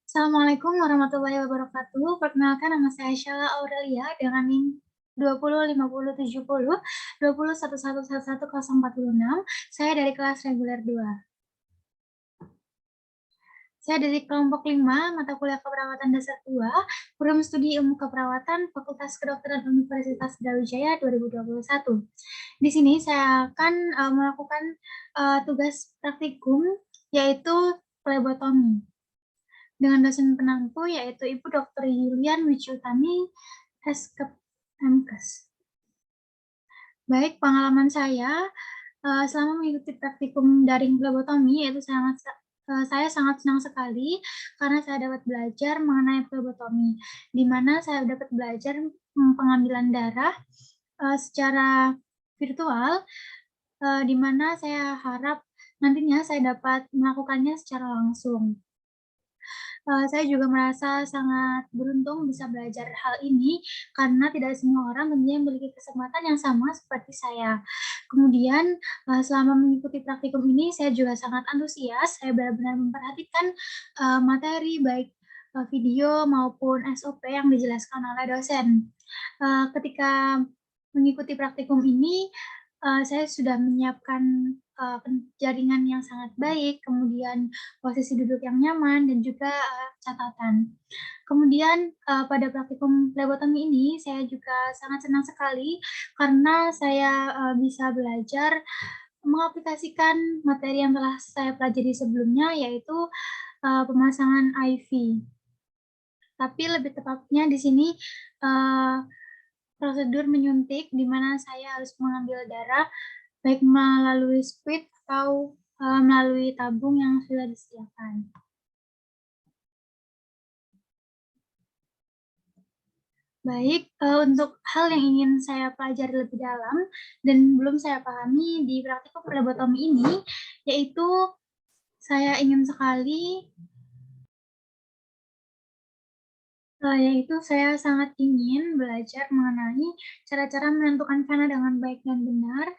Assalamualaikum warahmatullahi wabarakatuh. Perkenalkan nama saya Syala Aurelia dengan NIM 205070 201111114046. Saya dari kelas reguler 2. Saya dari kelompok 5, mata kuliah keperawatan dasar 2, program studi ilmu keperawatan, Fakultas Kedokteran Universitas Brawijaya 2021. Di sini saya akan melakukan tugas praktikum, yaitu plebotomi, dengan dosen penampu yaitu Ibu Dr. Yulian Wicyutami, Eskep MKes. Baik, pengalaman saya selama mengikuti praktikum daring plebotomi yaitu saya sangat senang sekali karena saya dapat belajar mengenai plebotomi, di mana saya dapat belajar pengambilan darah secara virtual, di mana saya harap nantinya saya dapat melakukannya secara langsung. Saya juga merasa sangat beruntung bisa belajar hal ini karena tidak semua orang tentunya memiliki kesempatan yang sama seperti saya. Kemudian selama mengikuti praktikum ini saya juga sangat antusias, saya benar-benar memperhatikan materi baik video maupun SOP yang dijelaskan oleh dosen. Ketika mengikuti praktikum ini, saya sudah menyiapkan jaringan yang sangat baik, kemudian posisi duduk yang nyaman, dan juga catatan. Kemudian pada praktikum plebotomi ini, saya juga sangat senang sekali karena saya bisa belajar mengaplikasikan materi yang telah saya pelajari sebelumnya, yaitu pemasangan IV. Tapi lebih tepatnya di sini prosedur menyuntik di mana saya harus mengambil darah baik melalui squid atau melalui tabung yang sudah disediakan. Baik, untuk hal yang ingin saya pelajari lebih dalam dan belum saya pahami di praktikum plebotomi ini, yaitu saya ingin sekali yaitu saya sangat ingin belajar mengenai cara-cara menentukan vena dengan baik dan benar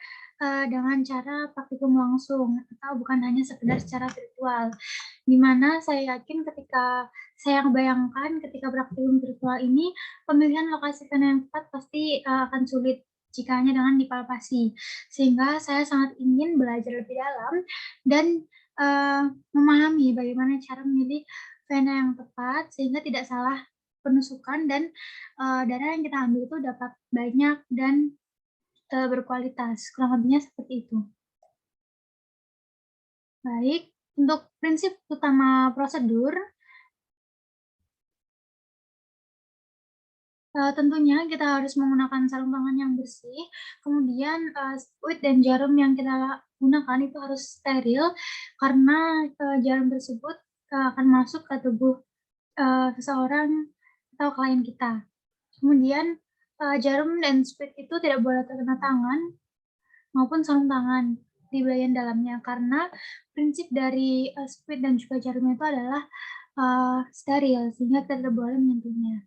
dengan cara praktikum langsung atau bukan hanya sekedar secara virtual. Di mana saya yakin ketika saya bayangkan ketika praktikum virtual ini pemilihan lokasi vena yang tepat pasti akan sulit jika hanya dengan dipalpasi. Sehingga saya sangat ingin belajar lebih dalam dan memahami bagaimana cara memilih vena yang tepat sehingga tidak salah penusukan dan darah yang kita ambil itu dapat banyak dan berkualitas. Kurang lebihnya seperti itu. Baik, untuk prinsip utama prosedur, tentunya kita harus menggunakan sarung tangan yang bersih, kemudian squid dan jarum yang kita gunakan itu harus steril karena jarum tersebut akan masuk ke tubuh seseorang atau klien kita. Kemudian jarum dan squid itu tidak boleh terkena tangan maupun sarung tangan di bagian dalamnya karena prinsip dari squid dan juga jarum itu adalah steril sehingga kita tidak boleh menyentuhnya.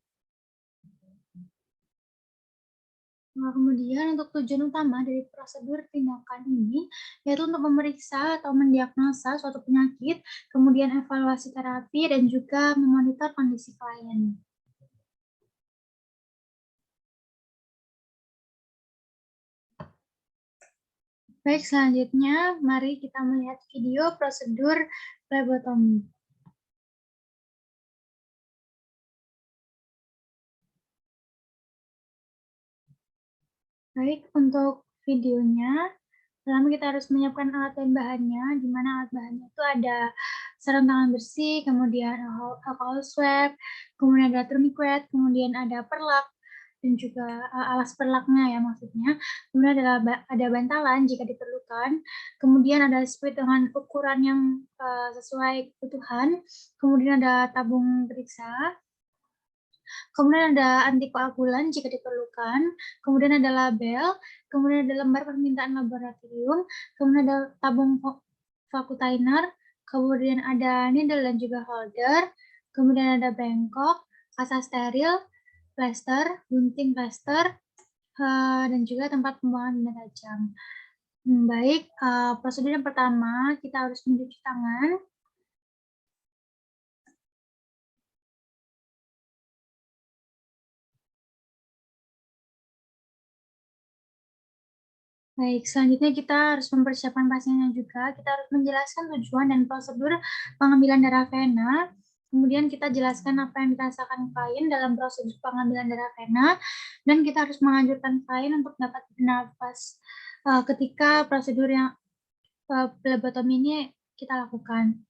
Nah, kemudian untuk tujuan utama dari prosedur tindakan ini yaitu untuk memeriksa atau mendiagnosa suatu penyakit, kemudian evaluasi terapi dan juga memonitor kondisi klien. Baik, selanjutnya mari kita melihat video prosedur plebotomi. Baik, untuk videonya, pertama kita harus menyiapkan alat dan bahannya, di mana alat bahannya itu ada sarung tangan bersih, kemudian alcohol swab, kemudian ada tourniquet, kemudian ada perlak, dan juga alas perlaknya ya maksudnya. Kemudian ada bantalan jika diperlukan. Kemudian ada squid dengan ukuran yang sesuai kebutuhan. Kemudian ada tabung periksa. Kemudian ada antikoagulan jika diperlukan. Kemudian ada label. Kemudian ada lembar permintaan laboratorium. Kemudian ada tabung vacuum thinner. Kemudian ada needle dan juga holder. Kemudian ada bengkok, kasa steril, plester, gunting plester, dan juga tempat pembuangan benda tajam. Baik, prosedur yang pertama kita harus mencuci tangan. Baik, selanjutnya kita harus mempersiapkan pasiennya juga. Kita harus menjelaskan tujuan dan prosedur pengambilan darah vena. Kemudian kita jelaskan apa yang dirasakan klien dalam prosedur pengambilan darah vena, dan kita harus menganjurkan klien untuk dapat bernafas ketika prosedur yang phlebotomi ini kita lakukan.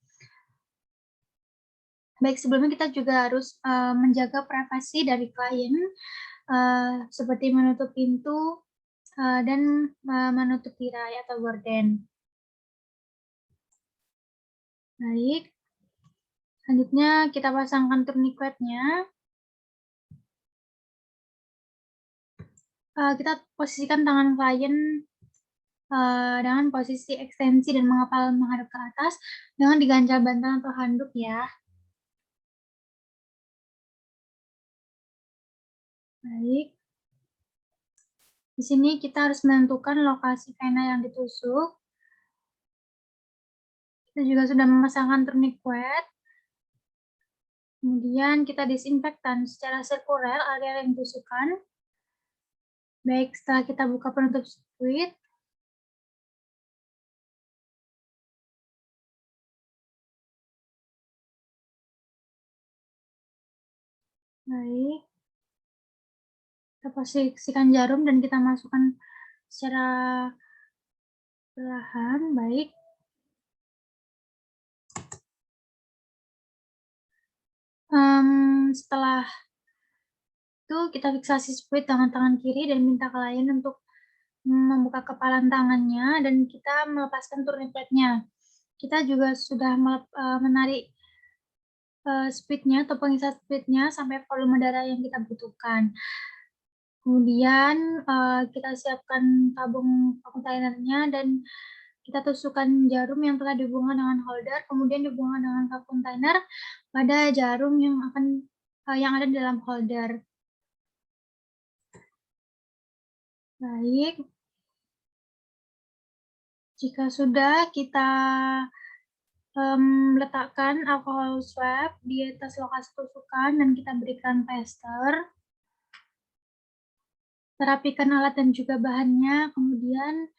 Baik, sebelumnya kita juga harus menjaga privasi dari klien, seperti menutup pintu dan menutup tirai atau gorden. Baik, selanjutnya kita pasangkan tourniquet-nya. Kita posisikan tangan klien dengan posisi ekstensi dan mengepal menghadap ke atas dengan diganjal bantal atau handuk ya. Baik. Di sini kita harus menentukan lokasi vena yang ditusuk. Kita juga sudah memasangkan tourniquet. Kemudian kita disinfektan secara sirkuler area yang ditusukan. Baik, setelah kita buka penutup spuit, baik, kita posisikan jarum dan kita masukkan secara perlahan, baik. Setelah itu kita fiksasi spuit dengan tangan kiri dan minta klien untuk membuka kepalan tangannya dan kita melepaskan tourniquet-nya. Kita juga sudah menarik spuitnya atau pengisar spuitnya sampai volume darah yang kita butuhkan. Kemudian kita siapkan tabung kontainernya dan kita tusukkan jarum yang telah dihubungkan dengan holder, kemudian dihubungkan dengan cup kontainer pada jarum yang yang ada di dalam holder. Baik. Jika sudah, kita letakkan alkohol swab di atas lokasi tusukan dan kita berikan plester. Terapikan alat dan juga bahannya, kemudian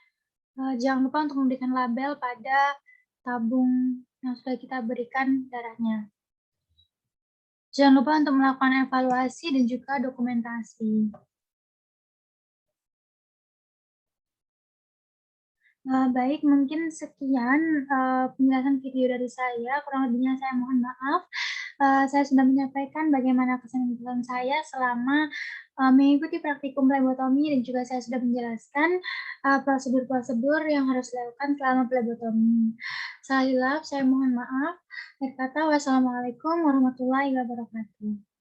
jangan lupa untuk memberikan label pada tabung yang sudah kita berikan darahnya. Jangan lupa untuk melakukan evaluasi dan juga dokumentasi. Baik, mungkin sekian penjelasan video dari saya. Kurang lebihnya saya mohon maaf. Saya sudah menyampaikan bagaimana kesan saya selama mengikuti praktikum phlebotomi dan juga saya sudah menjelaskan prosedur-prosedur yang harus dilakukan selama phlebotomi. Sekali lagi, saya mohon maaf. Akhir kata, wassalamualaikum warahmatullahi wabarakatuh.